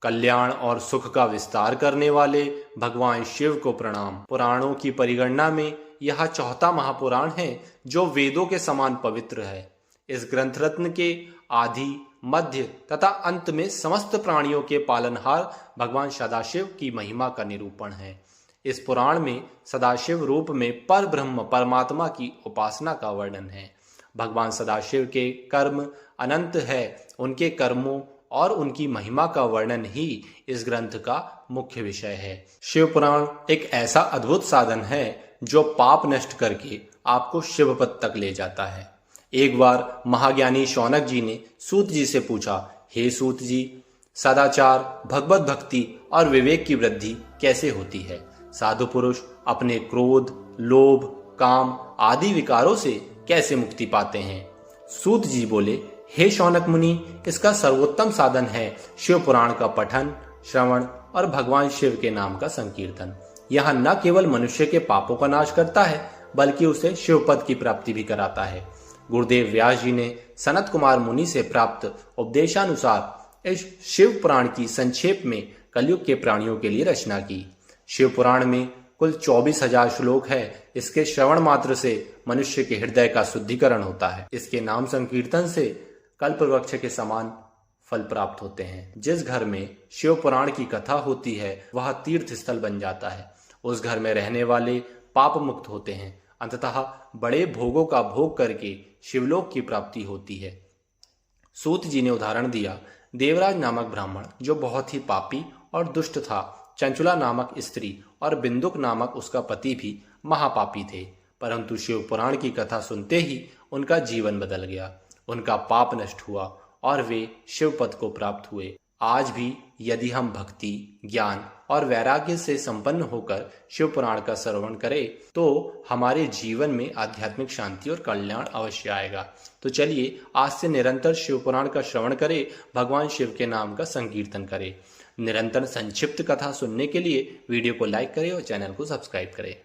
कल्याण और सुख का विस्तार करने वाले भगवान शिव को प्रणाम। पुराणों की परिगणना में यह चौथा महापुराण है जो वेदों के समान पवित्र है। इस ग्रंथ रत्न के आदि, मध्य तथा अंत में समस्त प्राणियों के पालनहार भगवान सदाशिव की महिमा का निरूपण है। इस पुराण में सदाशिव रूप में पर ब्रह्म परमात्मा की उपासना का वर्णन है। भगवान सदाशिव के कर्म अनंत है। उनके कर्मों और उनकी महिमा का वर्णन ही इस ग्रंथ का मुख्य विषय है। शिव पुराण एक ऐसा अद्भुत साधन है जो पाप नष्ट करके आपको शिवपद तक ले जाता है। एक बार महाज्ञानी शौनक जी ने सूत जी से पूछा, हे सूत जी, सदाचार, भगवत भक्ति और विवेक की वृद्धि कैसे होती है? साधु पुरुष अपने क्रोध, लोभ, काम आदि विकारों से कैसे मुक्ति पाते हैं? सूत जी बोले, हे शौनक मुनि, इसका सर्वोत्तम साधन है शिव पुराण का पठन, श्रवण और भगवान शिव के नाम का संकीर्तन। यह न केवल मनुष्य के पापों का नाश करता है बल्कि उसे शिवपद की प्राप्ति भी कराता है। गुरुदेव व्यास जी ने सनत कुमार मुनि से प्राप्त उपदेशानुसार इस शिव पुराण की संक्षेप में कलयुग के प्राणियों के लिए रचना की। शिव पुराण में कुल 24,000 श्लोक है। इसके श्रवण मात्र से मनुष्य के हृदय का शुद्धिकरण होता है। इसके नाम संकीर्तन से कल्प वृक्ष के समान फल प्राप्त होते हैं। जिस घर में शिव पुराण की कथा होती है वह तीर्थ स्थल बन जाता है। उस घर में रहने वाले पाप मुक्त होते हैं। अंततः बड़े भोगों का भोग करके शिवलोक की प्राप्ति होती है। सूत जी ने उदाहरण दिया, देवराज नामक ब्राह्मण जो बहुत ही पापी और दुष्ट था, चंचुला नामक स्त्री और बिंदुक नामक उसका पति भी महापापी थे, परंतु शिव पुराण की कथा सुनते ही उनका जीवन बदल गया। उनका पाप नष्ट हुआ और वे शिव पद को प्राप्त हुए। आज भी यदि हम भक्ति, ज्ञान और वैराग्य से संपन्न होकर शिव पुराण का श्रवण करें तो हमारे जीवन में आध्यात्मिक शांति और कल्याण अवश्य आएगा। तो चलिए आज से निरंतर शिव पुराण का श्रवण करें, भगवान शिव के नाम का संकीर्तन करें। निरंतर संक्षिप्त कथा सुनने के लिए वीडियो को लाइक करें और चैनल को सब्सक्राइब करें।